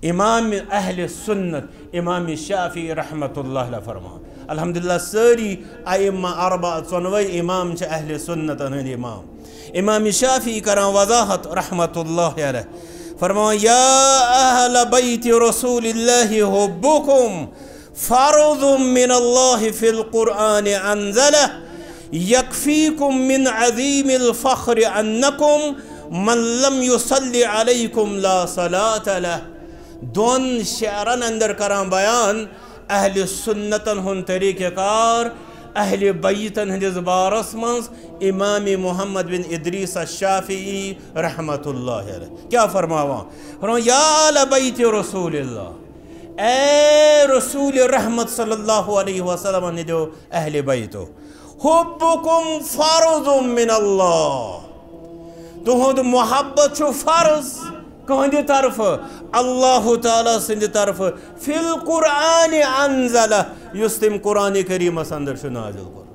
इमाम अहले सुन्नत इमाम शाफी रहमतुल्लाह अलैह फरमान। अल्हम्दुलिल्लाह सारी आइम्मा अरबा चोनवे इमाम छ अहले सुन्नत हंद इमाम। इमाम शाफी करान वजाहत रहमतुल्लाह अलैह फरमान या अहल बैत रसूलिल्लाहि हुब्बुकुम फर्ज़ुम मिनल्लाहि फिल कुरआन अंज़ला यकफीकुम मिन अज़ीमिल फ़ख्र अन्नकुम मन लम युसल्लि अलैकुम ला सलात लह। दोन शेरन अंदर करान बयान अहले सुन्नतन हुन तरीक़ेकार अहले बैतन हंदिस बारस मज इमाम मोहम्मद बिन इदरीस अश्शाफ़ी रहमतुल्लाह अलैह क्या फरमावा या अहल बैत रसूलिल्लाह, ए रसूल रहमत सल्लल्लाहु अलैहि वसल्लम ने जो अहले बैतो हुब्बुकुम फर्ज़ुम मिनल्लाह, तुहद मोहब्बत छु फर्ज कहंद तरफ अल्लाह ताला सिंद तरफ फिल कुरआन अंज़ला युस तिम कुरान करीम अंदर छु नाज़िल कर।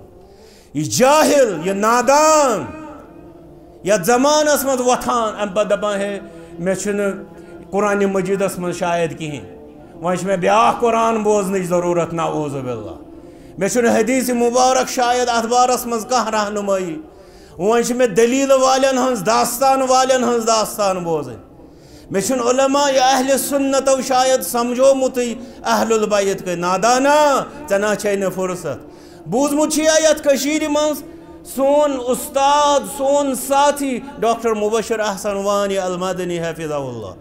यह जाहिल यह नादान या ज़मानस मज वथान अम पे दपान है मे कुरान मजीदस मज शायद कहें वह मे ब्या कुरान बोजन ज़रूरत नाऊज़ बिल्लाह, मे हदीस मुबारक शायद अथ बारस मज कह रहनुमाई वह मे दलील वालन हंस दास्तान वालन हंस दास्तान बोजन। मे उलमा या अहले सुन्नतो शायद समझोमुत अहलुल बैत के नादाना तना छे फुर्सत बूजमुत यथ मज सोन उस्ताद सोन साथी डॉक्टर मुबशर अहसन वानी अल मदनी हफिज़हुल्लाह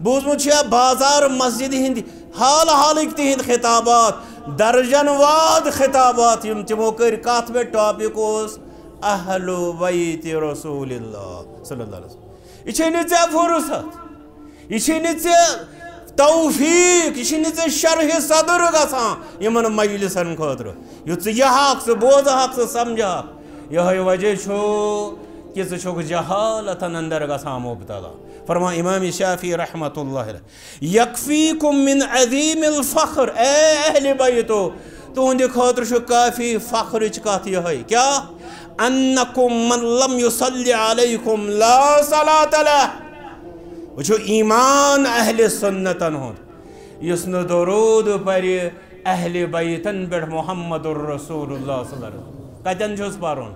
बूजमुत बाजार मस्जिद हिंद हाल हाल तिहद खिताबात दर्जन वाद खिताबात यम तिमो कर कथ पे टॉपिक अहलु बैत रसूलिल्लाह सल्लल्लाहु अलैहि वसल्लम। यह फुर्सत यह तौफीक यह शरह सदर गसान इन मजलिसन खतर यह हक बोज हक समझ हक यह वजह कि जहालतन अंदर गसान मुबतला। फरमा इमाम शाफी रहमतुल्लाह अलैह यकफीकुम मिन अज़ीमिल फ़ख्र, ए अहले बैतो तुहद खतर काफ़ी फ़ख्र कथ यह क्या अन्नकुम मन लम युसल्लि अलैकुम ला सलात लह। वो ईमान अहले सुन्नतन हुंद युस न दरूद पर अहले बैतन पे मुहम्मदुर रसूलुल्लाह सल्लल्लाहु अलैहि वसल्लम कतन छुस परुन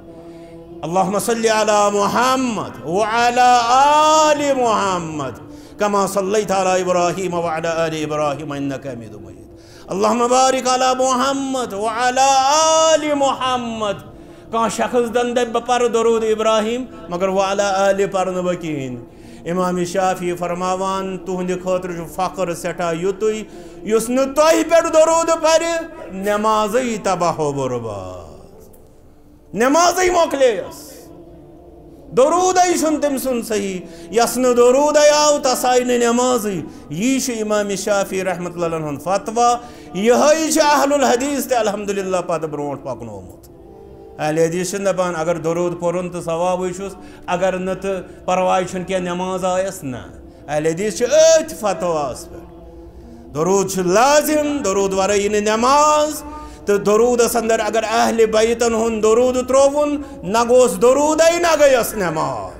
अल्लाहुम्मा सल्लि अला मुहम्मद व अला आलि मुहम्मद कमा सल्लैता अला इब्राहीम व अला आलि इब्राहीम इन्नका हमीदुम मजीद अल्लाहुम्मा बारिक अला मुहम्मद व अला आलि मुहम्मद। कह शख्स दन दब पर दरूद इब्राहिम मगर वह अला आले पर बकीन। इमाम शाफी फरमावान तुहद खतर फ़ख्र सठा युत युस न तह पे दरूद पर नमाज तबाह बर्बाद नमाज मोकलेस दरूद तम सुन सही यस न दरूद आव तस आई नमाज। यह इमाम शाफी रहमतुल्लाह अलैह फतवा यह अहलुल हदीस ते अल्हम्दुलिल्लाह पत ब्रोट पकनोमुत। अहले हदीस दपान अगर दरूद पोरुन तो सवाब अगर न तो परवाह क्या नमाज आयस ना। अहले हदीस अथ फतवास पे दरूद लाजिम दरूद वरई नमाज तो दरूदस अंदर अगर अहले बैतन हुन दरूद त्रोवन न गोस दरूद न गयस नमाज।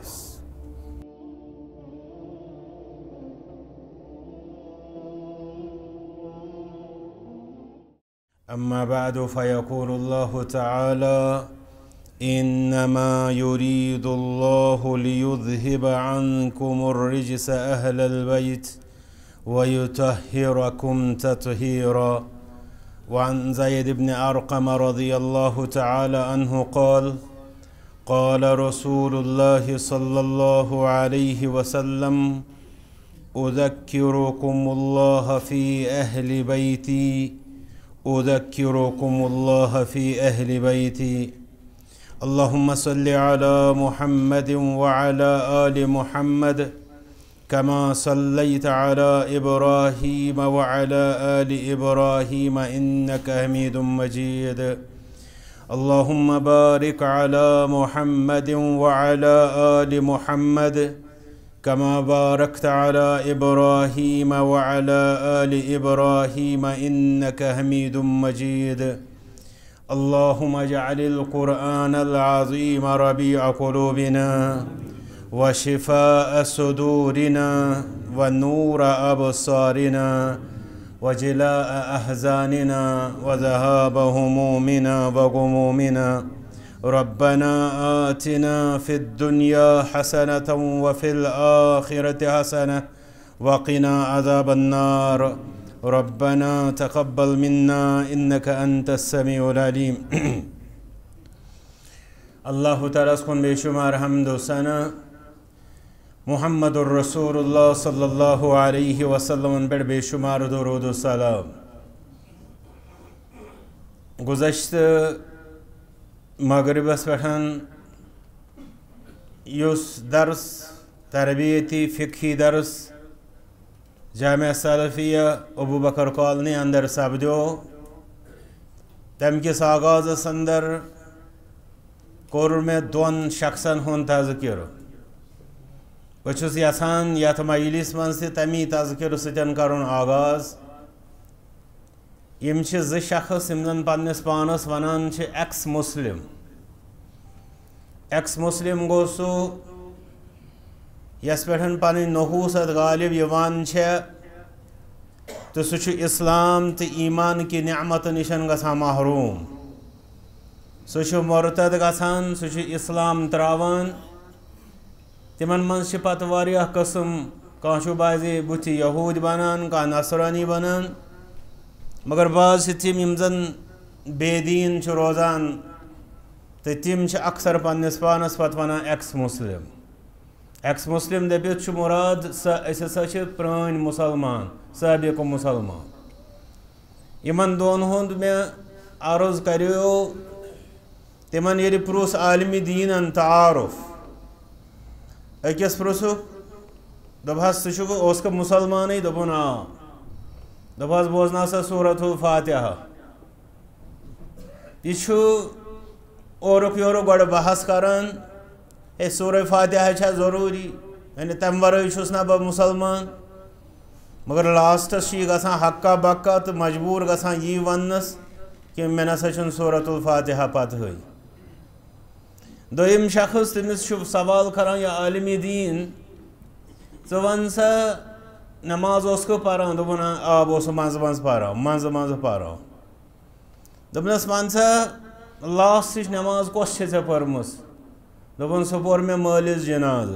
अम्मा बादु फ़यक़ूलुल्लाहु तआला इन्नमा युरीदुल्लाहु लियुज़हिब अन्कुमुर रिज्स अहलल बैत व युतहिरकुम तत्हीरा। वअन ज़ैद इब्न अर्क़म रज़ियल्लाहु तआला अन्हु क़ाल रसूलुल्लाहि सल्लल्लाहु अलैहि वसल्लम उज़क्किरुकुमुल्लाह फ़ी अहलि बैती उज़क्किरुकुमुल्लाह फ़ी अहलि बैती। अल्लाहुम्मा सल्लि अला मुहम्मदिन व अला आलि मुहम्मद कमा सल्लैता अला इब्राहीम व अला आलि इब्राहीम इन्नका हमीदुम मजीद। अल्लाहुम्मा बारिक अला मुहम्मदिन व अला आलि मुहम्मद कमा बारकता अला इब्राहीम व अला आलि इब्राहीम इन्नका हमीदुम मजीद। अल्लाहुम्मा जअलिल कुरआनल अज़ीम रबीअ क़ुलूबिना व शिफ़ा सुदूरिना व नूर अबसारिना व जिला अहज़ानिना व ज़हाब हुमूमिना व गुमूमिना रब्बना आतिना फ़िद्दुनिया हसनतन व फ़िल आखिरति हसनह व क़िना अज़ाबन्नार रब्बना तक़ब्बल मिन्ना इन्नका अंतस्समीउल अलीम। अल्लाह ताला सुन बेशुमार हम्द व सना मुहम्मदुर रसूलुल्लाह सल्लल्लाहु अलैहि वसल्लम पर बेशुमार दुरूद व सलाम। गुज़श्ता मगरिबस पेठन युस दर्स तरबियती फ़िक़ही दर्स जामिया सलफ़िया अबू बकर कॉलोनी अंदर सपदो तम किस आगाज़ अंदर कोर में दोन शख्सन हुन तज़किर बहुस यसान यथ मजलिस मज तमी तज़किर सतन कर आगाज़ यम ज़ शख्स यम जन पन्निस पानस वनान एक्स मुस्लिम गो सो यस पेठन पन नहूसत गालिब यवान तो सह इस्लाम तो ईमान की नेमत निशन गसान महरूम सह मुर्तद गसान सह इस्लाम त्रावान तिमन मज पत वारियाह कस्म कह बाजे बुथ यहूद बनान कह नसरानी बनान मगर बाज तिम यम जन बेदीन रोजान तो तिम अक्सर पन्निस पानस पत वनान एक्स मुस्लिम दपित मुराद सा प्रान मुसलमान साबिक मुसलमान यमन दोन हुंद में अर्ज करो तिमन ये प्रुस आलमी दीन तारुफ अकिस प्रुसुक दपहस सह मुसलमान दोपन आ दपहस बोजना सा सूरतुल फातिहा यह औरुक योरुक गो बहस करान ए सूरह फातिहा ज़रूरी यानी तम वर्य छुस ना बह मुसलमान मगर लास्टस गसान हक्का बक्का तो मजबूर गसान यी वनस कि मे नसा सूरतुल फातिहा पत हई दोयम शख्स तमिस सवाल करान या आलमी दीन च वन सा नमाज पारान दोपन आ बह मज मज पारान दोपनस वन सा लास्ट नमाज कस पर्मस दोपन सह पोर मे मालिस जनाज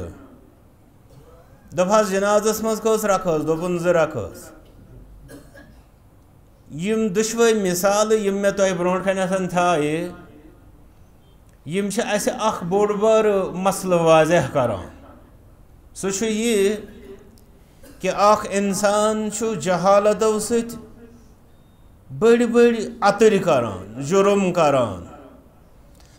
दपहस जनाजस मज कस रखस दोपन ज रखस यम दुश्वै मिसाल यम मे तुह ब्रोट कन थाए यम अख बोड़ बार मसल वाजह करान सह यह कि अख इंसान जहालतो सत बड़ बड़ अतर करान जुर्म करान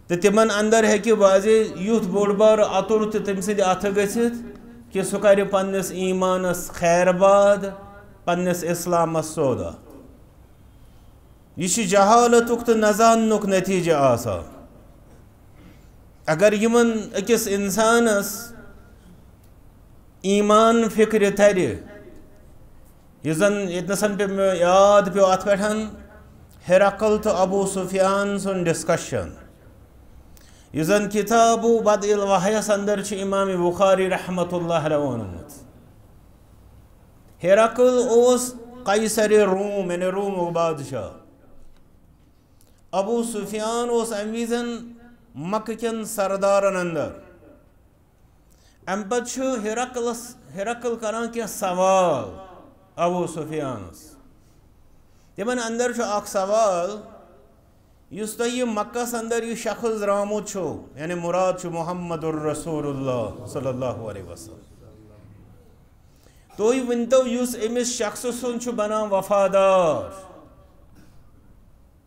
तो तिमन अंदर हेकि बाजे युथ बोड़ बार अतुर तो तम सद अथ गसित कि सह कर पन्निस ईमानस खैरबाद पन्निस इस्लामस सौदा यह जहालतुक तो नजानुक नतीजे आसान अगर यमन अकिस इंसानस ईमान फिक्र तर यह जन यतनसन पे मे याद पे अत पे हिरकल तो अबू सुफियान सुन डिस्कशन यह जन किताबु बदइल वहयस अंदर इमाम बुखारी रहमतुल्लाह अलैह वोनमुत हिरकल ओस कैसर रूम यानी रूम बादशाह अबू सुफियान ओस अमीजन मक्क केन सरदारन अंदर अम पत हिरकल करान क्या सवाल अबू सुफियानस तिमन अंदर अख सवाल युस तुह मक्कस अंदर यह शख्स द्रामुत यानी मुराद मुहम्मदुर रसूलुल्लाह सल्लल्लाहु अलैहि वसल्लम तुह वनतो युस अमिस शख्स सुन बनान वफादार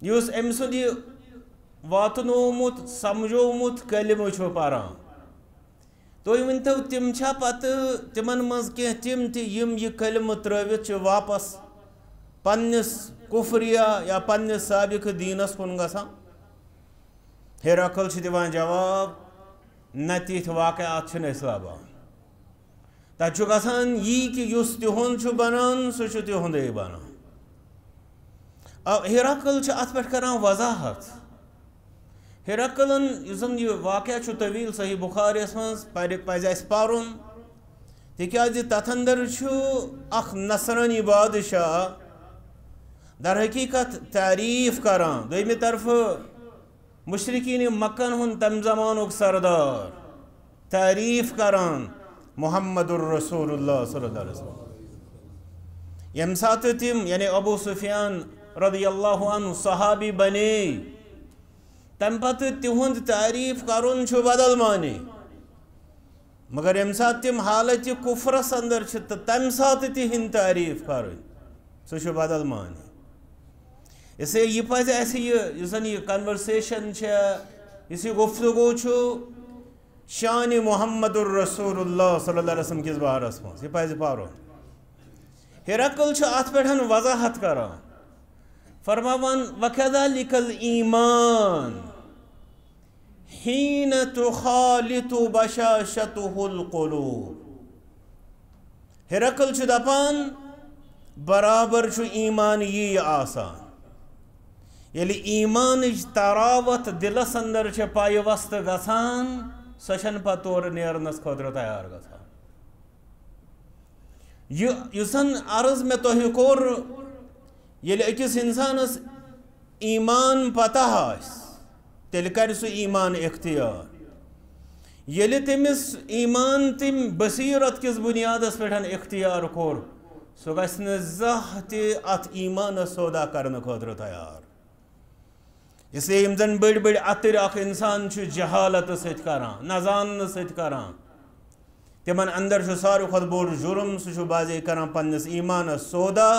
युस अम सुंद वातनोमुत समझोमुत कलिम पारान तुह वनतो तिम पत तिमन मज कह तिम यम यह कलिम त्रवित वापस पन्निस कुफरिया या पन्निस साबिक दीनस कुन गसान हिरकल दिवान जवाब न तिथ वाक़यात लबान तत गसान यी कि युस तिहुंद बनान सह तिहुंदे बनान अब हिरकल अत पे करान वजाहत हिरकलन युसन ये वाक़या छु तवील सही बुखारी मज पज़ अस पारुन तिकाज तथ अंदर छु अख नसरानी बादशाह दर हकीकत तारीफ करान दोयमे तरफ मुशरिकीन मक्कन हुन तम ज़मानुक सरदार तारीफ करान मुहम्मदुर रसूलुल्लाह सल्लल्लाहु अलैहि वसल्लम यम सात तिम यानी अबू सुफियान रदियल्लाहु अन्हु सहाबी बने तम पत तिहुंद तारीफ करुन छु बदल माने मगर यम सात तिम हालत कुफरस अंदर छु तम सात तिहिंद तारीफ करुन सो छु बदल माने इसे यह पज ऐसे ये कन्वर्सेशन इस गुफ्तगू छु शान मुहम्मदुर रसूलुल्लाह सल्लल्लाहु अलैहि वसल्लम किस बारस मज यह पज पारुन हिरकल छु अत पे वजाहत करान फरमावन वकज़ालिकल ईमान हीन तुखालितु बशाशतुहुल क़ुलूब हिरकल छु दपान बराबर छु ईमान ये आसान यदि ईमान तरावत दिलस अंदर च पायवस्त गसान सशन पतोर नेरनस खुद तैयार गसान युसन अर्ज में तोह कोर यदि अकिस इंसानस ईमान पता तेल कर सह ईमान इख्तियार यदि तमिस ईमान तम बसीरत किस बुनियादस पे इख्तियार कोर सह गि जह अत ईमान सौदा करने खुद तैयार इसलिए यम जन बड़ बड़ अतर अख इंसान जहालत सरान नजान सरान तिमन अंदर सारे खुद बोड़ जुर्म सह बाजे करान पन्नस ईमान सौदा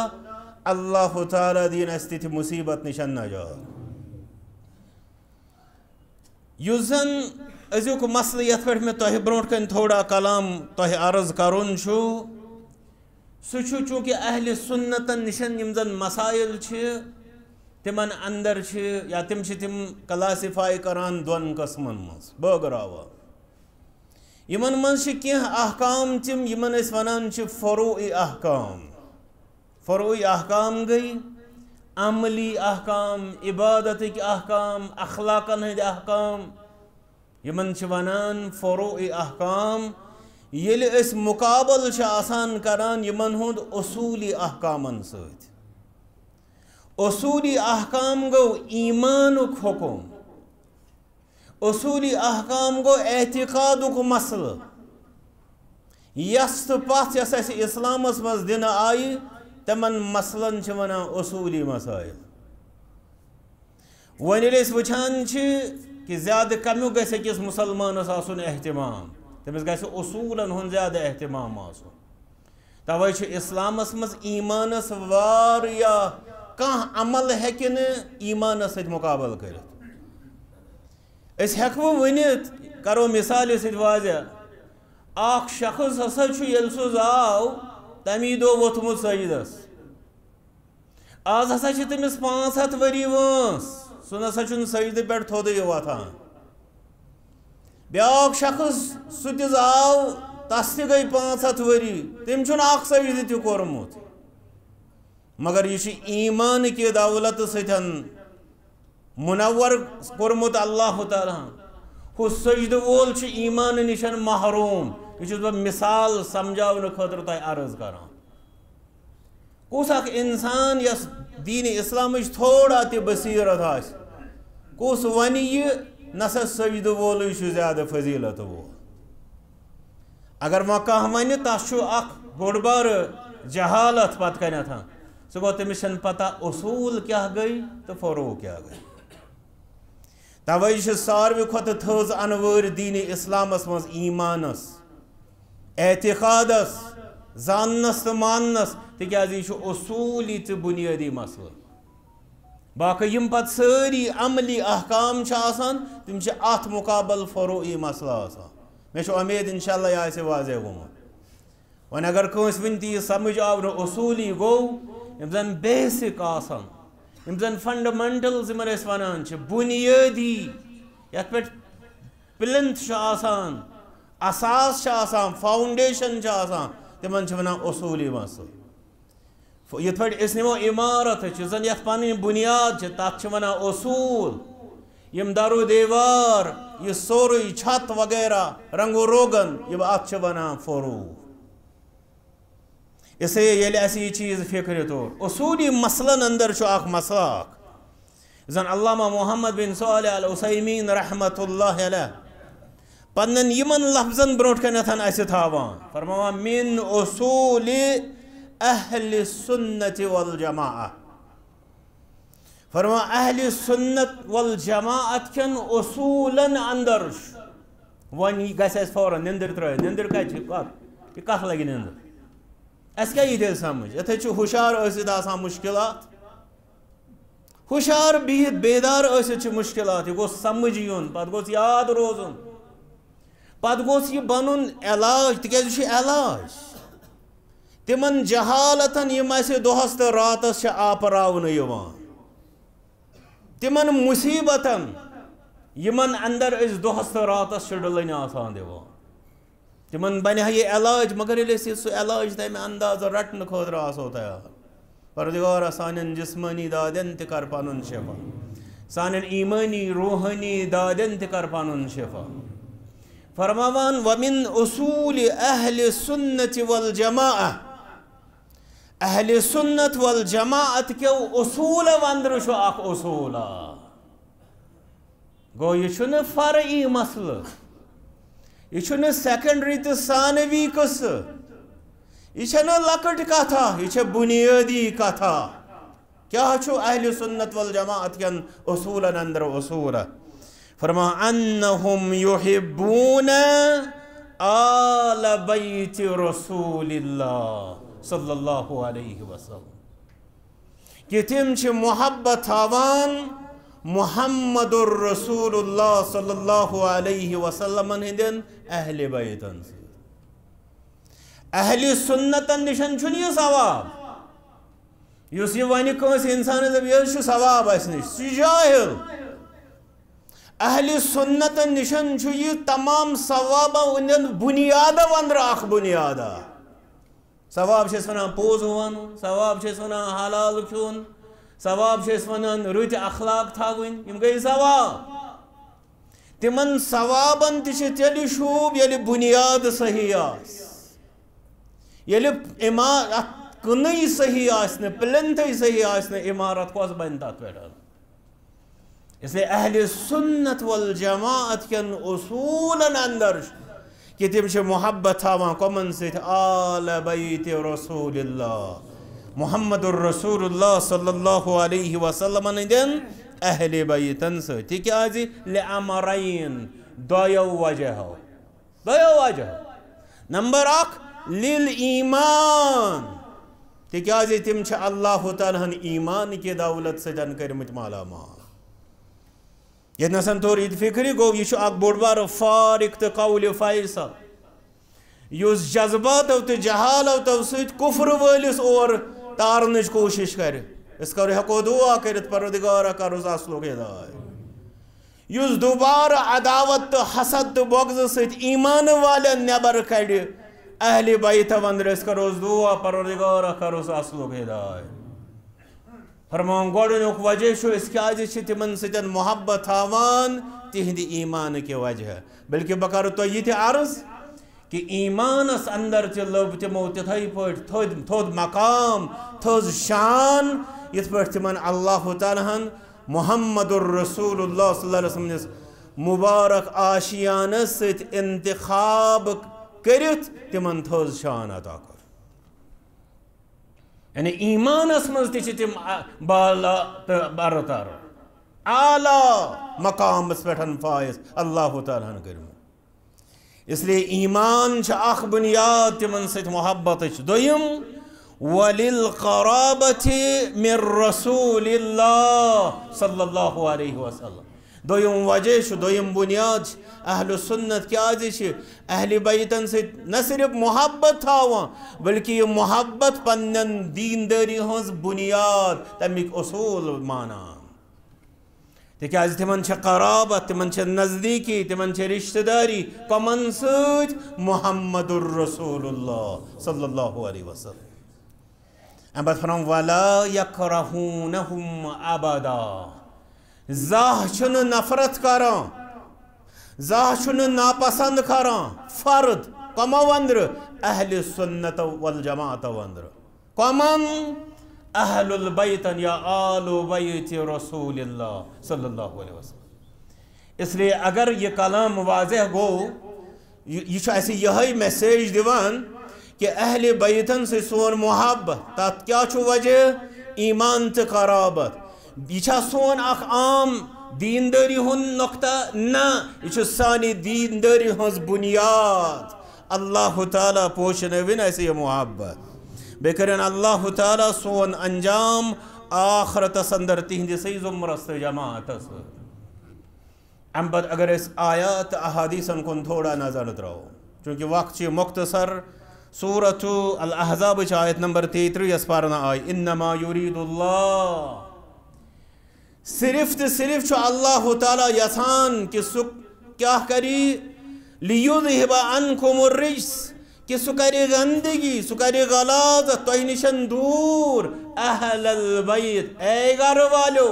अल्लाह ताला दीन अस तिथ मुसीबत निशन नजात युस जन अजुक मसल यथ पे मे तोह ब्रोट कन थोड़ा कलाम तोह अर्ज करुन सह चूँकि अहल सुन्नतन निशन यम जन मसाइल तिमन अंदर या तिम क्लासिफाई करान दोन कस्मन मज बगरावा यमन मज कह अहकाम तिम यमन अस वनान फरोई अहकाम फरोई अहकाम गई अमली अहकाम इबादत अहकाम अखलाकन हंद अहकाम यमन वनान फरोई अहकाम येल अस मुकाबल आसान करान यमन हुंद उसूली अहकामन सत उसूली अहकाम गो ईमानुक हुकुम उसूली अहकाम गो एतिकादुक मसल यस तो पथ यस अस इस्लामस मज दिन आई तमन मसलन वना उसूली मसाइल वन वुचान कि ज्यादा कमु गस मुसलमानस आसुन एहतिमाम तमिस गस उसूलन हुन ज्यादा एहतिमाम आसुन तवै इस्लामस मज ईमानस वारिया कह अमल हेकि ईमान सत मुकाबल कर हेकव वनित करो मिसाल वाज़ह अख शख्स हसा येल सह जाव तमी दो वोथमुत सजदस आज हसा तमिस 500 वरी वंस सह नसा सजद पे थोद वथान ब्याक शख्स सह जाव तस गई 500 वरी तम सजद त कोरमुत मगर यह ईमान की दौलत सतन मुनव्वर कोरमुत अल्लाह ताला हु सजद वोल ईमान निशन महरूम यह मिसाल समझाने खुद तह अर्ज करान कुस अख इंसान यस दीन इस्लाम थोड़ा त बसीरत कुस वन यह नसा सजद वोल ज्यादा फजीलत वोल अगर वह कह वन तस बोड़ बार जहालत पत कन सह गो तमिस पता उसूल क्या गई तो फरो क्या गई तवे सारवी खुद थज अनवर दीन इस्लामस मज ईमानस एतिकादस जानस तो मानस तिकाज यह उसूली तो बुनियादी मसल बाकी यम पत सारी अमली अहकाम तम अत मुकाबल फरोई मसला मे उम्मीद इंशाअल्लाह यह वाज़ह गोमुत वन अगर कंस वन ती समझ आव न उसूली गो यम जन बेसिक यम जन फंडामेंटल्स वनान बुनियादी यथ पे प्लिंथ असास फाउंडेशन तिमन वनान उसूली मसल यथ पे नमो इमारत जन यथ पन बुनियाद तथ वनान उसूल यम दारो देवार ये सोरुई छत वगैरह रंगो रोगन ये अत वनान फरू। इसलिए ये ऐसी चीज़ फिक्र तौर उसूली मसलन अंदर मसला जन अल्लामा मोहम्मद बिन सालिह अल उसैमीन रहमतुल्लाह अलैह पन्नन यमन लफ्जन ब्रोट कनथन असे थावान फरमावान मिन उसूल अहल सुन्नत वल जमाअह फरमा अहल सुन्नत वल जमाअत कन उसूलन अंदर वन गस फौरन निंदर त्रा निंदर कत लगे निंदर अस क्या ये समझ इथे हुशार आसान मुश्किलात हुशार बिहित बेदार मुश्किलात यह गोस समझ यून पत गोस याद रोजुन पत गोस यह बनुन इलाज तिकाज इलाज तिमन जहालतन यम दोहस तो रातस आपरावन तिमन मुसीबतन यमन अंदर दोहस तो रातस डलन आसान दिवान तिमन बन यह इलाज मगर ये सह इलाज तमें अंदाज रटन खुद आसो तैयार परदिगार सान जिस्मानी दादन तर पन शिफा सान ईमानी रूहानी दादन तर पन शिफा फरमावान वमिन उसूल अहल सुन्नत वल जमाअह अहल सुन्नत वल जमाअत के उसूल अंदर उसूल गो यह फर्ई मसल यह सेकेंडरी तो सानवी कस यह लकट कथा यह बुनियादी कथा क्या अहल सुन्नत वल जमाअत कन उसूलन अंदर उसूल फरमा अन्नहुम युहिब्बून आल बैत रसूलिल्लाह सल्लल्लाहु अलैहि वसल्लम कि तिम मोहब्बत थावान मुहम्मदुर रसूलुल्लाह सल्लल्लाहु अलैहि वसल्लम हिंदन अहले बैतन से अहले सुन्नतन निशन यह सवाब युस यह वन कंस इंसान यह सवाब जाहिल अहले सुन्नतन निशन यह तमाम सवाब बुनियाद अंदर बुनियाद सवाब वन पोज वन सवाब वन हलाल चुन सवाब वन रुत अखलाक थवन गई सवाब तिमन सवाबन तेल शूब ये बुनियाद सही ये कन सही प्लेंथ सही इमारत कस बन तथ पे इसलिए अहल सुन्नत वल जमाअत कन उसूलन अंदर कि तिम मोहब्बत थावान कमन सत आल बैत रसूलिल्लाह मुहम्मदुर रसूलुल्लाह सल्लल्लाहु अलैहि वसल्लम हिंदन अहले बैतन सज लिअमरैन दो वजह नंबर अख लिल ईमान तिकाज तिम अल्लाह तालाहन ईमान के दौलत सजन करमत मालामाल ये नसन तौर इत फिक्री गो यह बोड़ बार फारिक तो कौल फैसल युस जज्बातो तो जहालतो कुफ्र वलिस और तारन कोशिश कर हेको दुआ कर परवरदिगार करोस असलुक हिदायत युस दोबारा अदावत तो हसद तो बगज सत ईमान वाले नबर कड़ अहले बैत अंदर करोस दुआ परवरदिगार करोस असलुक हिदायत फरमान गोडनुक वजह क्या तिमन सतन मोहब्बत थावान तिहद ईमान के वजह बल्कि बह कर तो ये अर्ज कि ईमानस अंदर लोब तिमो तिथै पे थोद मकाम थोज शान यथ पे तिमन अल्लाह तालाहन मुहम्मदुर रसूलुल्लाह सल्लल्लाहु अलैहि वसल्लम मुबारक आशियान सत इंतखाब करित तिमन थोज शान अता कर यानी ईमानस मज तिम बाला तो बरतर आला मकाम पे फायज अल्लाह तालाहन कर इसलिए ईमान अख बुनियाद तिमन सत मोहब्बत दोयम वलिल क़राबति मिर रसूलिल्लाह सल्लल्लाहु अलैहि वसल्लम दोयम वजह दोयम बुनियाद अहल सुन्नत क्या अहल बैतन से न सिर्फ मोहब्बत थावान बल्कि यह मोहब्बत पन्न दीनदारी हज बुनियाद तमिक उसूल मानान तिकाज तिमन क़राबत तिमन नज़दीकी तिमन रिश्तेदारी कमन सत मुहम्मदुर रसूलुल्लाह सल्लल्लाहु अलैहि वसल्लम अब फरम वला यकरहूनहुम अबदा जाह छुन नफरत करान, जाह छुन नापसंद करान। फर्द कमो वंद्र अहले सुन्नत वल जमात वंद्र कमन अहलुल बैतन या आलु बैत रसूलिल्लाह सल्लल्लाहु अलैहि वसल्लम। इसलिए अगर ये कलाम वाज़ेह गो, ये यही मैसेज दिवान कि अहले बैतन से सोन मोहब्बत, तथ क्या वजह ईमान तो कराबत। यह सोन अख आम दीनदारी हुन नुक्ता ना, यह सानी दीनदारी हज बुनियाद। अल्लाह ताला पोषण विन ऐसे ये मोहब्बत बेकरन अल्लाह ताला सोन अंजाम आखरत अंदर तिहंद सही जुमरस जमात। अम्बद अगर इस आयात अहादीसन कुन थोड़ा नजर तरो, चूँकि वक्त मुख्तसर सूरत अल अहज़ाब आयत नंबर 33 पारना आई, इन्नमा युरीदुल्लाह, सिर्फ तो सिर्फ अल्लाह ताला यसान कि सु क्या करी, लियुज़हिबा अन्कुमुर रिज्स, कि सु करे गंदगी, सु करे गलाज़त तोह निशन दूर, अहलल बैत, ए घर वालो,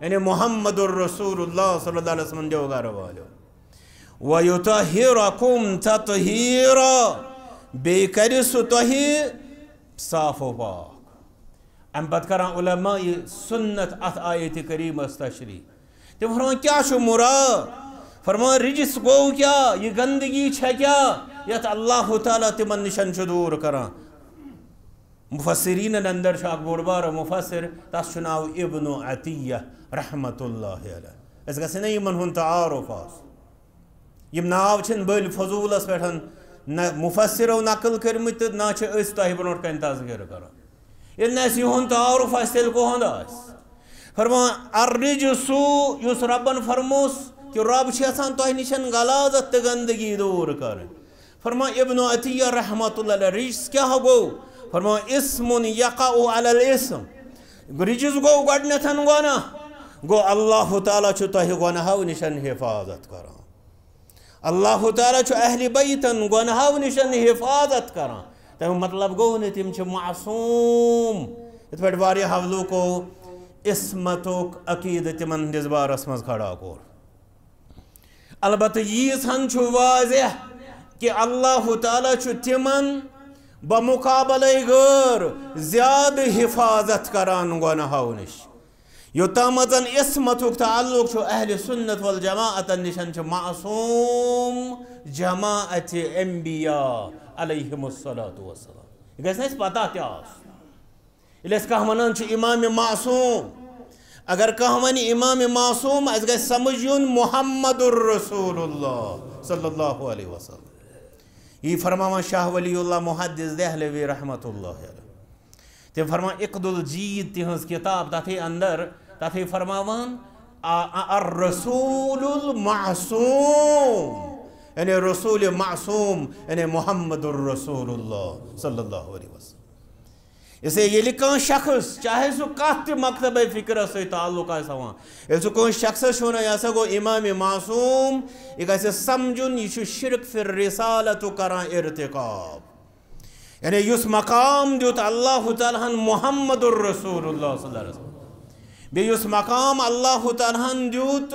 यानी मुहम्मदुर रसूलुल्लाह सल्लल्लाहु अलैहि वसल्लम जो घर वालो, व युतहिरकुम तत्हीरा, बेकर सु तोह साफ व पाक। अम पत करान उलमा सुन्नत अथ आयत करीमस तशरी, तो फरमान क्या मुराद, फरमान रिजिस गो क्या, ये गंदगी है क्या यत अल्लाह ताला तिमन निशन दूर करान। मुफस्सिरीन अंदर शाक बोड़बार मुफस्सिर तस नाव इब्नु अतिया रहमतुल्लाहि अलैह। इस गसे न यमन हुन तारुफ आस, यम नाव छन बल फजूलस पेठन न मुफस्सिरो नकल करमित ना छ अस तह ब्रोट कन तज़किर करान। इनस युन तारुफ आस तेल को हंदास। फरमान अर्रिजसु युस रब्बन फरमोस कि रब छान तह निशन गलाजत तो गंदगी दूर कर। फरमा इब्नु अतिया रहमतुल्लाह अलैह, रिज्स क्या गो, फरमा इस्मुन यक़अउ अलल इस्म, रिज्स गो गडनथन गुना गो अल्लाह ताला छु तह गुनाहों निशन हिफाजत करान। अल्लाह ताला छु अहले बैतन गुनाहों निशन हिफाजत करान। तम मतलब गो न तिम छु मासूम। इत पे वारिया हवलू को इस्मतुक अकीद तिमन दिसबारस मज खड़ा कोर। अलबत्ता यीस हन छु वाज़ेह कि अल्लाह ताला छु तिमन बमुकाबले गैर ज्यादा हिफाजत करान गुनाहों निश। योतामजन इस्मतुक ताल्लुक छु अहले सुन्नत वल जमाअत निशन छु मासूम जमाअत अंबिया अलैहिमुस्सलातु वस्सलाम। गस न पता त्यास इलेस कह वनान छु इमाम मासूम। अगर कह वन इमाम मासूम अस गस समझुन मुहम्मदुर रसूलुल्लाह सल्लल्लाहु अलैहि वसल्लम। ये फरमावन शाह वलीउल्लाह मुहद्दिस देहलवी रहमतुल्लाह अलैह, ते फरमा इक़दुल जीद तिहंस किताब तथे अंदर तथे फरमावन अर रसूलुल मासूम, यानी रसूल मासूम यानी मुहम्मदुर रसूलुल्लाह सल्लल्लाहु अलैहि वसल्लम। इसे ये लिखा शख्स चाहे सो कत मकतब फिक्र से ताल्लुक आसान, सो कौन शख्स होना ऐसा गो इमाम मासूम एक ऐसे समझुन यह शिरक फिर रिसालत करा इर्तिकाब, यानी युस मकाम जो अल्लाह ताला मुहम्मदुर रसूलुल्लाह सल्लल्लाहु अलैहि वसल्लम, बे युस मकाम अल्लाह ताला दूत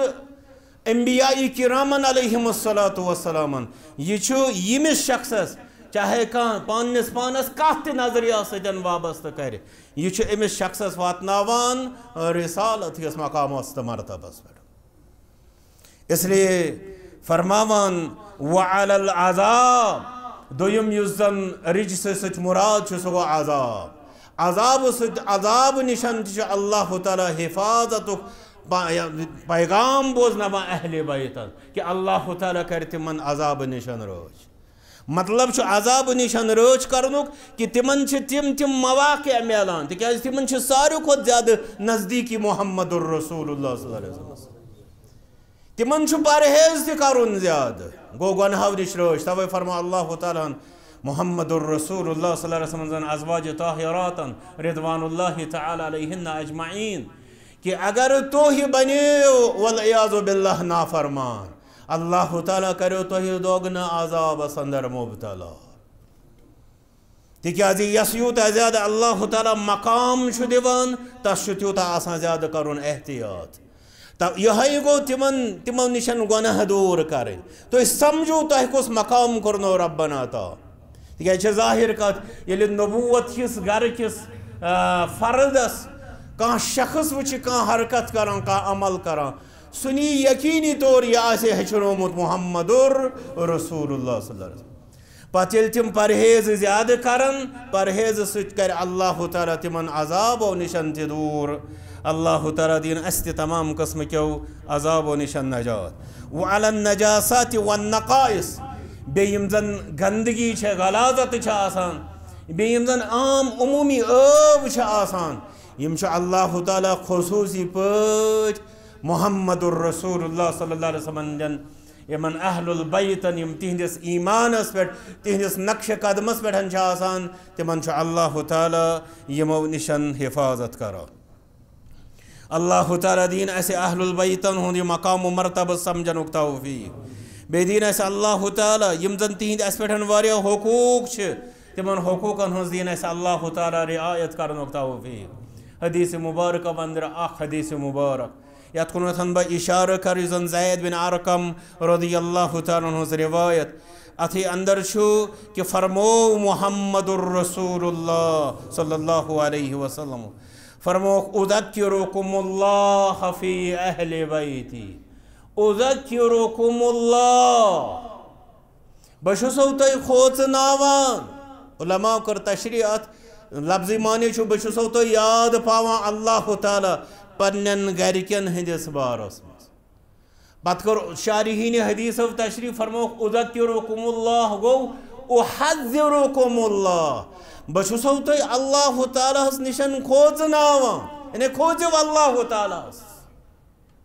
अंबियाई किरामन अलैहिमुस्सलातु वस्सलाम, यह यमिस शख्स चाहे कह पानस पानस कत नजरिया सतन वाबस्त कर, यह अमिस शख्स वातनावान रिसालत यस मकामस तो मरतबस पे। इसलिए फरमावान वअलल अज़ाब, दोयम युस जन रिज्स सत मुराद सो गो अज़ाब, अज़ाब सत अज़ाब निशन अल्लाह ताला हिफाजत पैगाम बोजना अहले बैतन कि अल्लाह ताला कर तिमन अज़ाब निशन रोज। मतलब अज़ाब निशन रोज करनुक कि तिमन तिम तिम मवाक़े मिलान, तिक तिमन सारे खुद ज्यादा नज़दीकी मुहम्मदुर रसूलुल्लाह सल्लल्लाहु अलैहि वसल्लम, तिमन परहेज तुन ज्यादा गो गुनाहों निश रोज। तवे फरमा अल्लाह ताला मुहम्मदुर रसूलुल्लाह सल्लल्लाहु अलैहि वसल्लम अज़वाज ताहिरातन रिदवानुल्लाहि तआला अलैहिन्ना अजमईन कि अगर तो ही बने वल इयाज़ु बिल्लाह नाफरमान, अल्लाह ताला करो तो ही दोगना आज़ाब अंदर मुब्तला। तिकाज यस यूत ज्यादा अल्लाह ताला मकाम दिवान तस यूत आसान ज्यादा करुन एहतियात। तब यह गो तिमो निशन गुनाह दूर करें तो समझो तह कुस मकाम कर्नो रब्बना ता तिक जाहिर कत ये नबूवत किस घर किस फर्दस कह शख्स वह कह हरकत करान कह अमल करान सुनी यकीनी तौर यह हेचनोमुत मुहम्मदुर रसूलुल्लाह सल्लल्लाहु अलैहि वसल्लम पत येल तिम परहेज ज्यादा करन परहेज सत कर अल्लाह ताला तिमन अजाब निशन ते दूर अल्लाह ताला दीन अस्त तमाम कस्म क्यों अजाब निशन नजात व अलन नजासात वन नकाइस बेयम जन गंदगी छे गलाजत छे आसान बेयम जन आम उमूमी अब छे आसान यम छे अल्लाह ताला खुसूसी पज मुहम्मदुर रसूलुल्लाह सल्लल्लाहु अलैहि वसल्लम जन यमन अहलुल बैतन यम तिहंदिस ईमानस पे तिहंदिस नक्श कदमस पे आसान तिमन छे अल्लाह ताला यमो निशन हिफाजत करो अल्लाह ताला दीन ऐसे अहलुल बैतन हुंद मकाम मरतब समझनुक तौफीक बे दीन ऐसे अल्लाह ताला यम जन तिहंद अस पे वारिया हुकूक छे तिमन हुकूकन हुंद दीन ऐसे अल्लाह ताला रिआयत करनुक तौफीक हदीस मुबारक अंदर हदीस मुबारक यत कुन बह इशारा कर जन ज़ैद बिन अरकम रज़ियल्लाहु तआला अन्हु रिवायत अथी अंदर छु कि फरमो मुहम्मदुर रसूलुल्लाह सल्लल्लाहु अलैहि वसल्लम फरमो उज़क्किरुकुमुल्लाह फी अहलि बैती उज़क्किरुकुमुल्लाह बशुसो तय खोचनावान उलमा कर तशरीअत लफ्ज़ी माने छु बशुसो तय याद पावा अल्लाह ताला पन्न गरिकन हंदिस बारस मज पत कर शारिहीन हदीस तशरी फरमो उज़क्किरुकुमुल्लाह गो उहज़्ज़िरुकुमुल्लाह बशुसो तय अल्लाह ताला निशन खोजनावा यानी खोजो अल्लाह ताला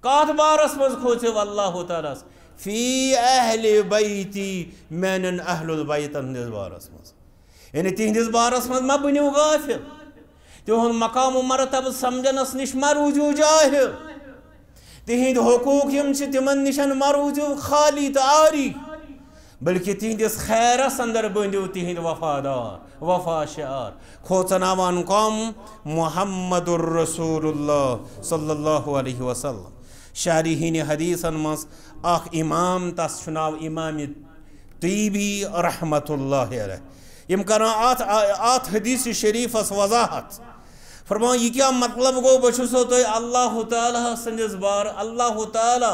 कात बारस मज खोजो अल्लाह ताला फी अहलि बैती मैनन अहलुल बैत हंदिस बारस मज यानी तिहंदिस बारस मज मा बनियो गाफिल तिहुन मकाम मरतब समझनस निश मरूजू जाहिल तिहिंद हुकूक यम तिमन निशन मरूजू खाली तो आरी बल्कि तिहंदिस खैरस अंदर बंदियो तिहिंद वफादार वफा शार खोचनावान कौम मुहम्मदुर रसूलुल्लाह सल्लल्लाहु अलैहि वसल्लम शारिहीन हदीसन मस आख इमाम तस नाव इमाम तीबी रहमतुल्लाह अलैह यम करा आत हदीस शरीफस वजाहत फरमा यह क्या मतलब गो बशुसो तो अल्लाह ताला संदिस बार अल्लाह ताला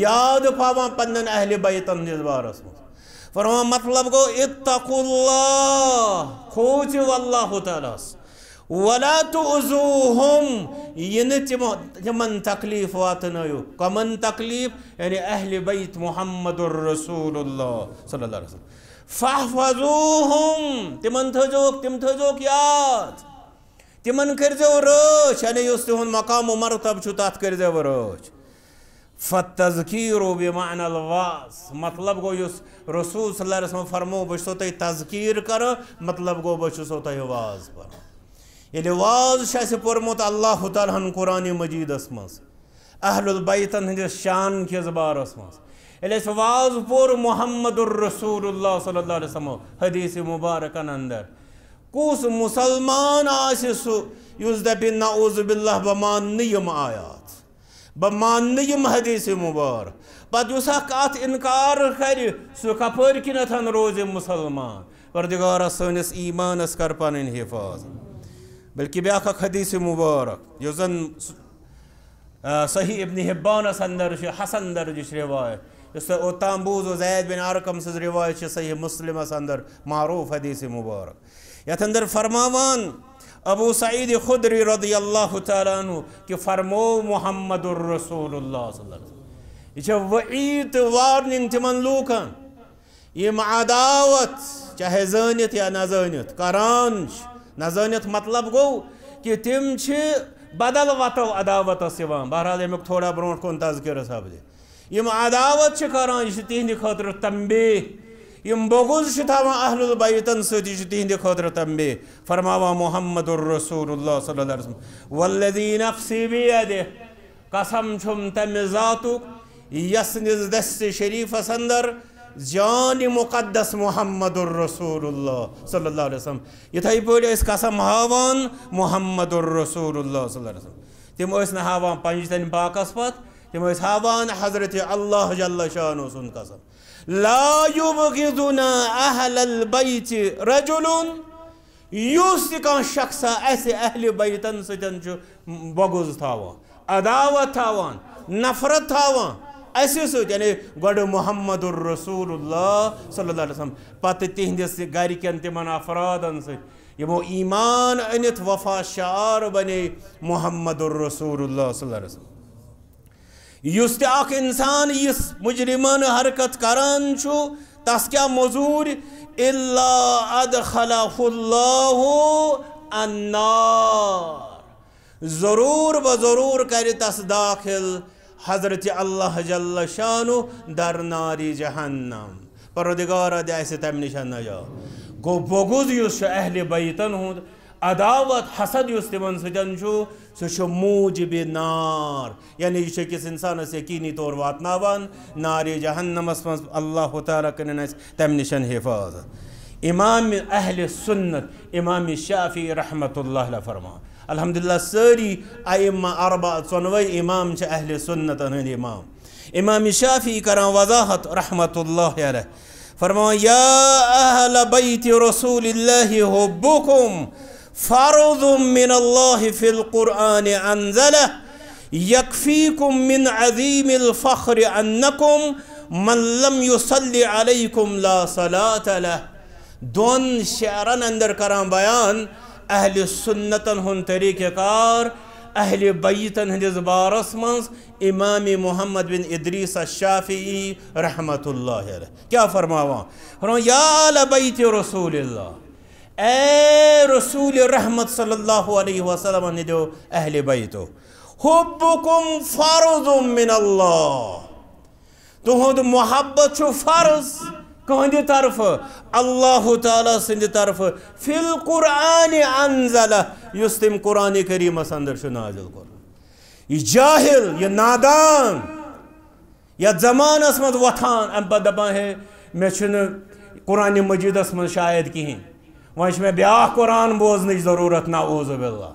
याद पावा पन्न अहले बैतन हंदिस बारस फरमा मतलब गो इत्तकुल्लाह खोजो अल्लाह ताला वला तुज़ूहुम यन तिमन तकलीफ वातनयो कमन तकलीफ यानी अहले बैत मुहम्मदुर रसूलुल्लाह सल्लल्लाहु अलैहि वसल्लम फहफज़ूहुम तिमन थजोक याद तिमन करजो रच यानी उस तिहुन मकाम मरतब छु तत करजो रच फतज़कीरु बिमानल वास मतलब गो युस रसूल सल्लल्लाहु अलैहि वसल्लम फरमो बशो तय तज़कीर कर मतलब गो बशो तय वाज पर ये वाज छ पोरमुत अल्लाह ताला कुरान मजीदस मज अहलुल बैतन हंदिस शान किस बारस मज ये वाज पोर मुहम्मदुर रसूलुल्लाह सल्लल्लाहु अलैहि वसल्लम हदीस मुबारकन अंदर कुस मुसलमान आस दपि नऊज़ु बिल्लाह बमान यम आयात बमान यम हदीस मुबारक पत अत इनकार कर सह कपर किन रोज मुसलमान परदिगार सनिस ईमानस कर पन हिफाजत बल्कि ब्याख हदीस मुबारक यु जन सही इब्न हिब्बानस अंदर हसन दर्ज रिवायत ओताम बूज ज़ैद बिन अरकम सज रिवायत सही मुस्लिमस अंदर मारूफ हदीस मुबारक यथ अंदर फरमावान अबू सईद खुदरी रज़ियल्लाहु तआला अन्हु कि फरमो मुहम्मदुर रसूलुल्लाह सल्लल्लाहु अलैहि वसल्लम यह वईद वार्निंग तिमन लूकन यम अदावत चाहे जानित या न जानित करान न जानित मतलब गो कि तिम बदल वतव अदावतस बहरहाल अमुक थोड़ा ब्रोट कुन तज़किर सपद यम अदावत करान यह तिहंद खतर तंबे यम बोगुज थावान अहलुल बैतन सती तिहंद खतर तंबे फरमावा मुहम्मदुर रसूलुल्लाह सल्लल्लाहु अलैहि वसल्लम वल्लज़ी नफ्सी बियदिह कसम छुम तमे ज़ातुक यस निज दस्त शरीफस अंदर जान मुक़द्दस मुहम्मदुर रसूलुल्लाह सल्लल्लाहु अलैहि वसल्लम यथै पे कसम हावान मुहम्मदुर रसूलुल्लाह सल्लल्लाहु अलैहि वसल्लम तिम न हावान पंजतन पाकस पत तिम हावान हजरत अल्लाह जल्ल शानो सुन कसम ला युबगिदुना अहलल बैत रजुलुन युस कह शख्स ऐसे अहले बैतन सतन बगुज थावान अदावत थावान नफरत थावान ऐसे सत यानी गोड मुहम्मदुर रसूलुल्लाह सल्लल्लाहु अलैहि वसल्लम पत तिहंदिस गरिकन तिमन अफरादन सत यमो ईमान अनित वफा शार बने मुहम्मदुर रसूलुल्लाह सल्लल्लाहु अलैहि वसल्लम युस तक इंसान इस मुजरिमान हरकत करान छु तस क्या मजूर इल्ला अदखलहुल्लाहु अन्नार जरूर ब जरूर कर तस दाखिल हजरत अल्लाह जल्ल शानु दर नारी जहन्नम परवरदिगार दे तम निश नजा गो बगुज युस अहले बैतन हुंद अदावत हसद युस तिमन सतन सह मूजिब नार यानी यह किस इंसान यकीनी तौर वातनावान नारे जहन्नमस मज अल्लाह ताला कन तम निशन हिफाजत इमाम अहले सुन्नत इमाम शाफी रहमतुल्लाह अलैह फरमा अल्हम्दुलिल्लाह सारी अइम्मा अरबा चोनवे इमाम अहले सुन्नत हंद इमाम शाफी करा वजाहत रहमतुल्लाह अलैह फरमा या अहल बैत रसूलिल्लाहि हुब्बुकुम फर्ज़ुम मिनल्लाहि फिल कुरआन अंज़लह यकफीकुम मिन अज़ीमिल फ़ख्र अन्नकुम मन लम युसल्लि अलैकुम ला सलात लह दोन शेरन अंदर करा बयान अहले सुन्नतन हुन तरीक़ेकार अहले बैतन हंदिस बारस मज इमाम मुहम्मद बिन इदरीस अश्शाफ़िई रहमतुल्लाह अलैह क्या फरमावा या अहल बैत रसूलिल्लाह ए रसूल रहमत सल्लल्लाहु अलैहि वसल्लम ने दो अहले बैतो हुब्बुकुम फर्ज़ुम मिनल्लाह तुहद मोहब्बत छु फर्ज कहंद तरफ अल्लाह ताला सिंद तरफ फिल कुरआन अंज़ला युस तिम कुरान करीमस अंदर छु नाज़िल कर ये जाहिल ये नादान या जमानस मज वथान अम दपान है मे छुन कुरान मजीदस मज शायद कहीं वह मे ब्या कुरान बोजन जरूरत नाऊज़ बिल्लाह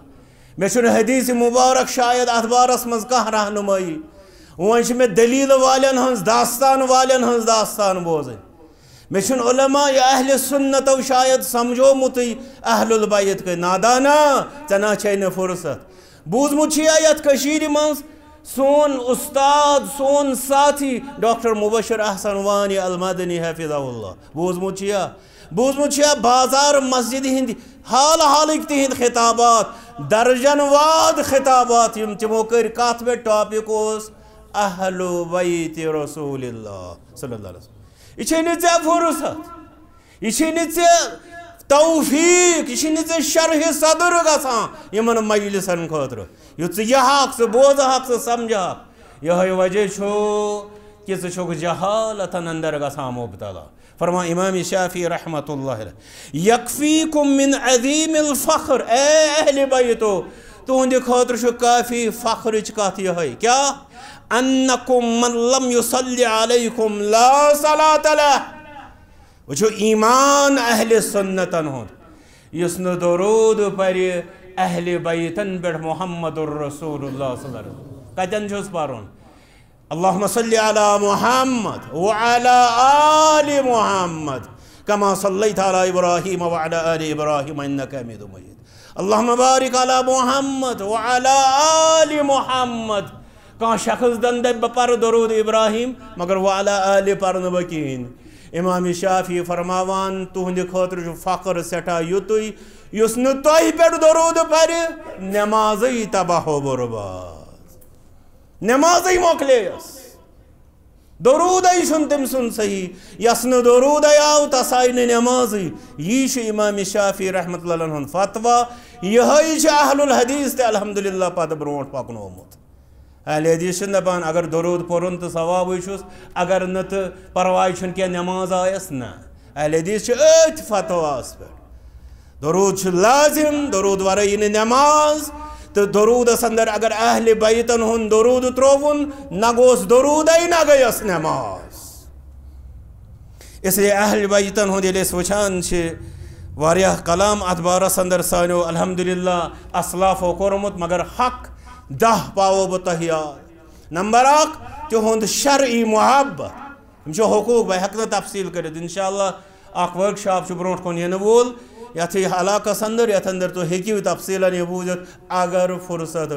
मे छुन हदीस मुबारक शायद अथ बारस मज कह रहनुमाई वह मे दलील वालन हंस दास्तान वालन हंस दास्तान बोजन मे छुन उलमा या अहले सुन्नत शायद समझोमुत अहलुल बैत के नादाना तना छे फुर्सत बूजमुत यथ कशीर मज सोन उस्ताद सोन साथी डॉक्टर मुबशर अहसन वानी अल मदनी हफिज़हुल्लाह बूजमुत बाजार मस्जिद हिंद हाल हाल तिहद खिताबात दर्जन वाद खिताबात तिमो कर कत पे टॉपिक अहलु बैत रसूलिल्लाह सल्लल्लाहु अलैहि वसल्लम यह फुर्सत यह तौफीक यह शरह सदर गसान मजलिसन खतर युथ हक बोज हक समझ हक यह वजह कि जहालतन अंदर गसान मुबतला फरमा इमाम शाफी रहमतुल्लाह अलैह यकफीकुम मिन अज़ीमिल फ़ख्र ए अहले बैतो तुहंद खतर काफ़ी फ़ख्र कत यह क्या अन्नकुम मन लम युसल्लि अलैकुम ला सलात लह वो ईमान अहले सुन्नतन हुंद युस न दरूद पर अहले बैतन पे मुहम्मदुर रसूलुल्लाह सल्लल्लाहु अलैहि वसल्लम कतन छुस परन अल्लाहुम्मा सल्लि अला मुहम्मद व अला आलि मुहम्मद कमा सल्लैता अला इब्राहीम व अला आलि इब्राहीम इन्नका हमीदुम मजीद अल्लाहुम्मा बारिक अला मुहम्मद व अला आलि मुहम्मद कह शख्स दन पर दरूद इब्राहीम मगर व अला आलि पर बकीन इमाम शाफी फरमावान तुहंद खतर फ़ख्र सठा युत युस न तोह पे दरूद पर नमाज तबाह बर्बाद नमाज मोकलेस दरूद तम सुन सही यस न दरूद आव तस आई नमाज यह इमाम शाफी रहमतुल्लाह अलैह फतवा यह अहलुल हदीस ते अल्हम्दुलिल्लाह पत ब्रोट पकनोमुत अहले हदीस दपान अगर दरूद पोरुन तो सवाब अगर न तो परवाह क्या नमाज आयस ना अहले हदीस अथ फतवास पे दरूद लाजिम दरूद वरई नमाज तो दरूद अंदर अगर अहले बैतन हुन दरूद त्रोवन न गोस दरूद न गयस नमाज इसलिए अहल बैतन हुन ये वुचान वारिया कलाम अथ बारस अंदर सानो अल्हम्दुलिल्लाह असलाफो कोरमुत मगर हक 10 पावो बह तहियार नंबर 1 तिहुंद शरई मोहब्बत यम हकूक बह हेक तफसील कर इंशाअल्लाह वर्कशॉप ब्रोट कुन इन वोल यथ इलाकस अंदर यथ अंदर तुम हेकिव तफसीलन यह बूझित अगर फुर्सत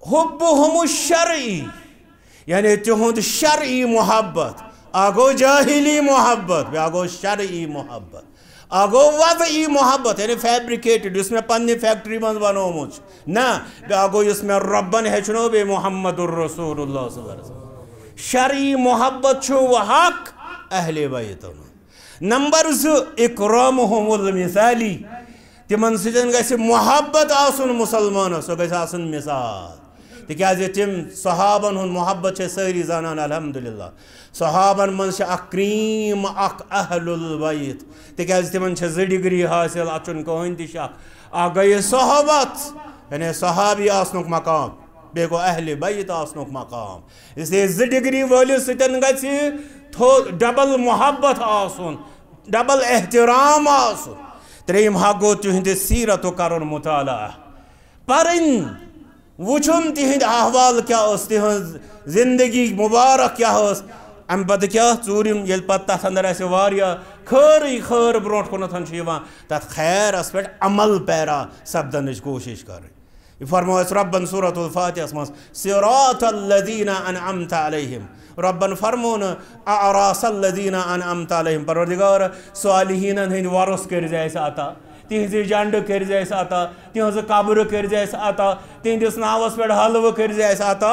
हुब्बुहुम शरई यानी तिहुंद शरई मोहब्बत आगो जाहिली मोहब्बत बे आगो शरई मोहब्बत आगो वज़ई मोहब्बत यानी फैब्रिकेटेड इसमें पन्नी फैक्ट्री मज बनोमुच ना बे आगो इसमें रब्बन हेचनो बे मुहम्मदुर रसूलुल्लाह सल्लल्लाहु अलैहि वसल्लम शरई मोहब्बत छु हक अहले बैत नंबर 2 इकरामुहुमुल मिसाली तिमन सजन गस मोहब्बत आसुन मुसलमान सो गस आसुन मिसाल तिकाज तिम सहाबन हुन मोहब्बत छे सारी जानान अल्हम्दुलिल्लाह सहाबन मन छे अक्रीम अक अहलुल बैत तिकाज तिमन छे डिग्री हासिल अचुन कोइन ति शक आ गए सोहबत यानी सहाबी आसनुक मकाम बे गो अहले बैत आसनुक मकाम इसलिए डिग्री वाले सतन गछि डबल मोहब्बत आसुन डबल एहतराम आसुन त्रेम हक गो तुहद सीरत कर मुताला परन वुचुन तिहद अहवाल क्या तिहद जिंदगी मुबारक क्या अम पे क्या चूरिम ये तथ अंदर खर ब्रो कुन तथ खैरस पे अमल पैरा सपदन कोशिश कर फरमो रब्बन सूरतुल फातिहा मज सिरातल्लज़ीना अनअमता अलैहिम रब्बन फरमोन अरासल्लज़ीना अनअमता अलैहिम परवरदिगार सालिहीन हंद वरस कर जैसे आता तिहज झंड कर जैसे आता तिहज कब्र कर जैसे आता तिहदिस नावस पे हलव कर जैसे आता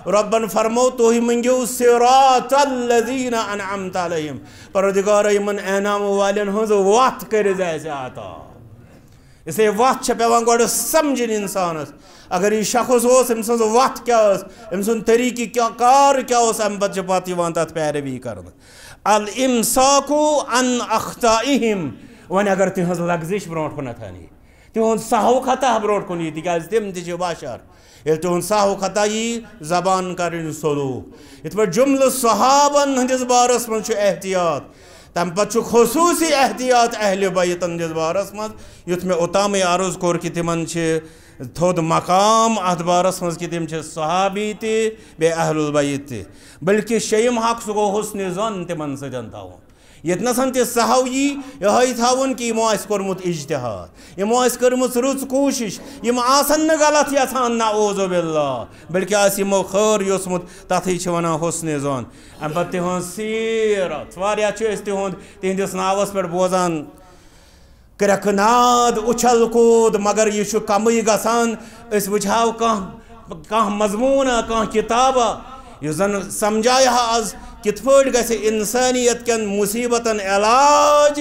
रब्बन फरमो तो ही मंगो सिरातल्लज़ीना अनअमता अलैहिम परवरदिगार यमन एनाम वालन हंज वत कर जैसे आता इसे वत पेवान गो समझन इंसानस अगर यह शख्स अम सज वत क्या अम सुन तरीक़ क्या कार क्या अम पे तथ पैरवी कर अल इमसाकु अन अख्ताइहिम वन अगर तिहज लग्जिश ब्रो कुन तिहुद सहु खता ब्रो कुन यह तिकाज तिम ति बशर ये तुहद सहु खता यह जबान कर सलूक इत पे जुमल सहाबन हंदिस बारस मज एहतियात तम पे खसूसी एहतियात अहले बैत हंदिस बारस मज युथ में ओताम अर्ज कोर कि तिमन थोद मकाम अत बारस मज कि तिम सहाबी ते बे अहलुल बैत ते बल्कि शयम हक सह गो हुस्न ज़न तिमन सजन तावन यतनसन ते सहव यह थावन कि यमो कोर्मुत इज्तिहाद यमो कर्मुत रुच कोशिश यम आसन न गलत यछान नऊज़ु बिल्लाह बल्कि यमो खैर योसमुत तथी वनान हुस्न ज़न अम पे तिहद सीरत वारिया तिहदिस नावस पे बोजान क्रकनाद उछल कूद मगर यह कमी गसान वुझाव कह मजमून कह किताबा यह जन समझाय आज कित पे इंसानियत कन मुसीबतन इलाज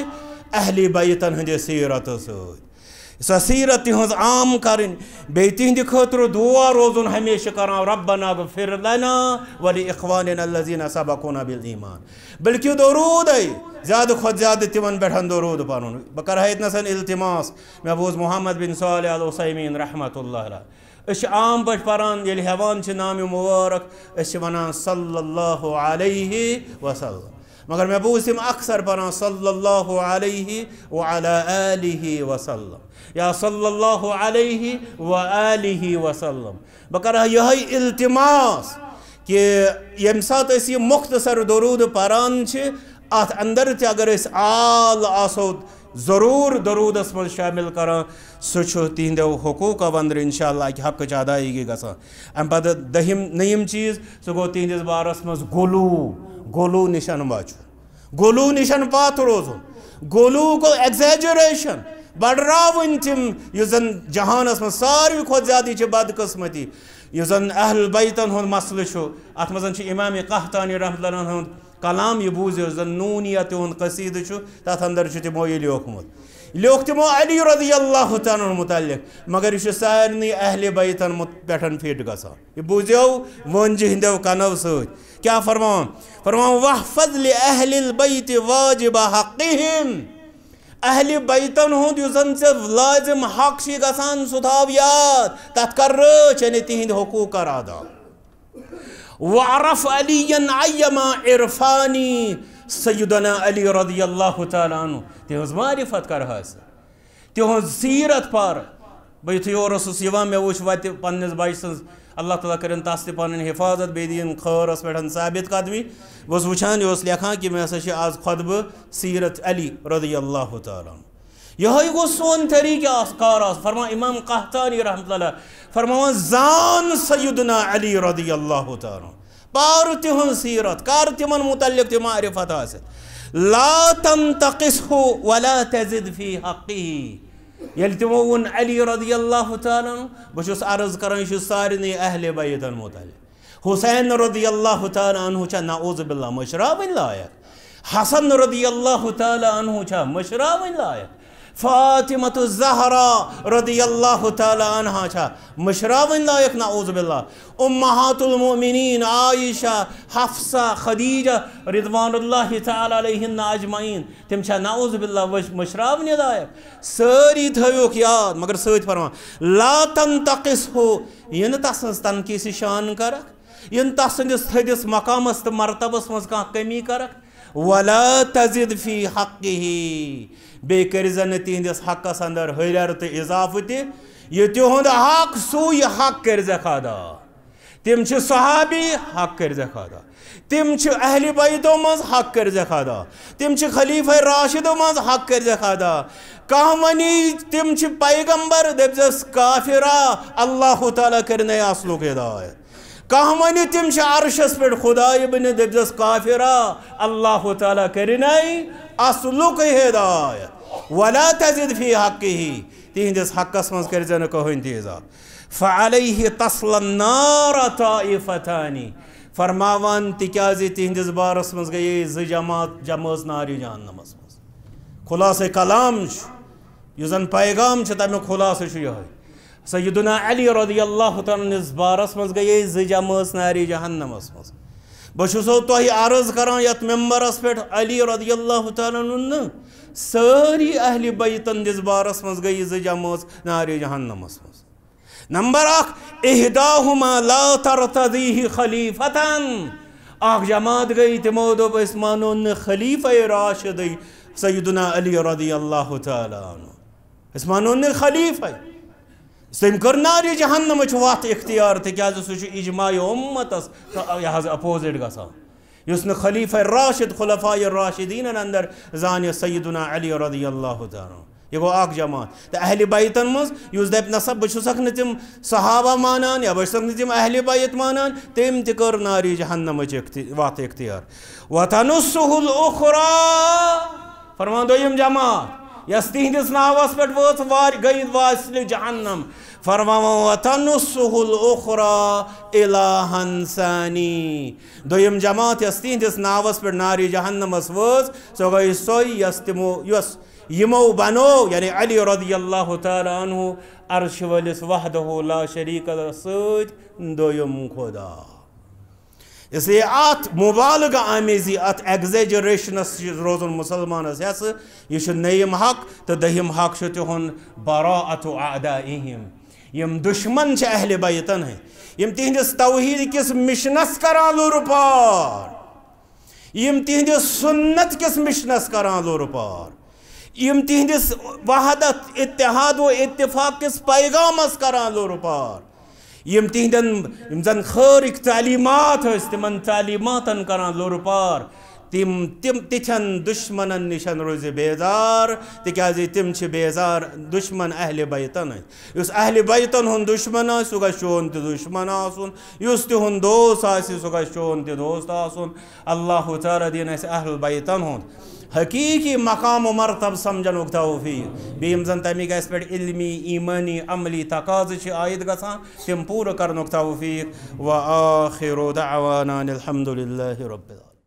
अहले बैतन हंदे सीरत सो सीरत तिहज आम करें बे तिहद खतर दुआ रोजुन हमेशा कर रब्बना गफिर लना वली इख्वानिना अल्लज़ीना सबक़ूना बिल ईमान बल्कि दरूद ज़्यादा खुद ज़्यादा तिमन पे दरूद पढ़ बह कर इतनसन इल्तिमास मे बोज मोहम्मद बिन सालिह अल उसैमीन रहमतुल्लाह अलैह आम पे परान ये हेवान नाम मुबारक वनान सल्लल्लाहु अलैहि वसल्लम मगर मैं बूज तम अक्सर परान सल्लल्लाहु अलैहि व अला आलिहि वसल्लम या सल्लल्लाहु अलैहि व आलिहि वसल्लम बह कर यह इल्तिमास कि यम सात यह मुख्तसर दरूद परान अत अंदर अगर आल आसो ज़रूर दरूदस मज शामिल कर सह तिहद हकूक अंदर इंशाअल्लाह कि हक अदायगी गसान अम पे दहिम नयम चीज़ सह गो तिहदिस बारस मज गोलू निशन बचुन गोलू निशन पात रोजुन गोलू गो एग्जैजरेशन बड़रावन तिम जन जहानस मज सारी खुद ज्यादा बदकिस्मती जन अहल बैतन हुंद मसल अत मज इमाम कहतानी रहमतुल्लाह हुंद कलाम यह बूझ जन नूनियत हुंद कसीद तथ अंदर तमो यह लोख तमो अली रज़ियल्लाहु तआला अन्हु मुतल्लिक मगर यह सारनी अहले बैतन पे फिट गसान यह बूझो वंज हिंदो कनव सत क्या फरमान वहफ़ज़ लि अहलिल बैत वाजिब हक़्क़िहिम अहले बैतन हुंद जन लाजिम हक गसान सह थाव याद तथ कर रच तिहद हकूक कर अदा वअरफ़ अलियन अय्यमा इरफ़ानी सय्यदना अली रज़ियल्लाहु तआला अन्हु तिहज मारिफत कर हासिल तिहज सीरत पर बह युथ योर मे वो वत पन्निस बच सज अल्लाह ताला करें तस तन हिफाजत बे दिन खैरस पे साबित कदमी बस वुचान यह लिखान कि मे हसा आज खुतब सीरत अली रज़ी अल्लाह तआला यह गो सोन तरीक़ार फरमा इमाम कहतानी रहमतुल्लाह फरमा जान सय्यदना अली रज़ी अल्लाह तआला पार तिहन सीरत कर तिमन मुतल्लिक ति मारिफत हासिल ला तंतकिसहु वला तजिद फी हक़्क़िही ये तमो वो अली रज़ी अल्लाह तआला बस अर्ज कर सारे अहले बैतन मुतल्लिक हुसैन रज़ी अल्लाह तआला अन्हु चा नाऊज़ बिल्लाह मशरावन लायक हसन रज़ी अल्लाह तआला अन्हु चा मशरावन लायक फातिमतु ज़हरा रज़ी अल्लाह तआला अन्हा चा मशरावन लायक नाऊज़ बिल्लाह उम्महातुल मोमिनीन आयशा हफ्सा खदीजा रिज़वानुल्लाहि तआला अलैहिन्ना अजमईन तिम छा नाऊज़ बिल्लाह मशरावन लायक सारी थयोक याद मगर सत फरमा ला तंतकिसहु यन तसंस तनकीस शान करक यन तसंदिस थदिस मकामस तो मरतबस मज कह कमी करक वला तजिद फी हक़्क़िही बे करजन तिहंदिस हक़स अंदर हरर तो इजाफ ये तिहुंद हक सूय हक कर अदा तिम सहाबी हक कर अदा तिम अहले बैतो मज हक कर अदा तिम खलीफा राशिदो मज हक कर अदा कह वनी तिम पैगंबर दपस काफिरा अल्लाह ताला कर असलुक हिदायत कह वनी तिम अर्शस पे खुदाई बन दपस काफिरा अल्लाह ताला कर असलुक हिदायत वला तजिद फी हक़्क़िही तिहंदिस हक़स मज कर कहन इजाफ फ़अलैहि तस्लन नार ताइफ़तानी फरमावान तिकाज़ि तिहंदिस बारस मज गए ज़ जमात जमज नारि जहन्नमस मज खुलासे कलाम युजन पैगाम तमिक खुलासे यह सय्यदुना अली रज़ी अल्लाह तआला बारस मज गए ज़ जमज नारि जहन्नमस मज बो तुह अर्ज करान यत मेंबरस पे अली रज़ी अल्लाह तआला न सारी अहले बैतन दिस बारस मज गई ज़ जमज नारि जहन्नमस मज नंबर अख इहदाहुमा ला तरतदीहि खलीफतन अख जमात गई तिमो दोप अस मानो न खलीफा राशिद सय्यदुना अली रज़ी अल्लाह तआला अस मानो न खलीफा तम कर नारि जहन्नम वत इख्तियार तिकाज सह इजमा उम्मतस अपोजिट गसान युस न खलीफा राशिद खुलफाए राशिदीन अंदर जान सय्यदुना अली रज़ी अल्लाह तआला यह गो अख जमात तो अहले बैतन मज युस दप नसा बक न तिम सहाबा मानान या बक न तिम अहले बैत मानान तम तर नारि जहन्नम वत इख्तियार वतनुस्सुहुल उखरा फरमान दोयम जमात यस तिहंदिस नावस पे वो गई वासिल जहन्नम फरमावा वतनुस्सुहुल उखरा इलाहन सानी दोयम जमात यस तिहंदिस नावस पे नारि जहन्नमस वोज सो गई सोई यस तिमो यस यमो बनो यानी अली रज़ी अल्लाह तआला अन्हु अर्श वलिस वहदहु ला शरीक सत दोयम खुदा इसलिए अत मुबालगा आमेजी अत एग्जेजरेशनस रोजन मुसलमानस यस यह नयम हक तो दहिम हक तिहुन बराअतु अअदाइहिम यम दुश्मन अहले बैतन हैं यम तिहंदिस तौहीद किस मिशनस करान लुर पार यम तिहंदिस सुन्नत किस मिशनस करान लुर पार यम तिहंदिस वहदत इत्तेहाद व इत्तिफाक किस पैगामस करान लुर पार यम तिहंदन जन खैरिक तालीमात तिमन तालीमातन करान लुर पार तिम तिम तिथन दुश्मनन निशन रोज बेजार तिकाज तिम बेजार दुश्मन अहले बैतन युस अहले बैतन हुन दुश्मन सह गो चोन तो दुश्मन आसुन युस तिहुन दोस्त आसि सह गो चोन तो दोस्त आसुन अल्लाह ताला दिन अहल बैतन हुन हकीकी मकाम मरतब समझन तौफीक बेम जन तमिक पे इल्मी ईमानी अमली तकाज़ आयद गसान तिम पूरा करन तौफीक व आखिरु दअवाना अल्हम्दुलिल्लाहि रब्बिल आलमीन।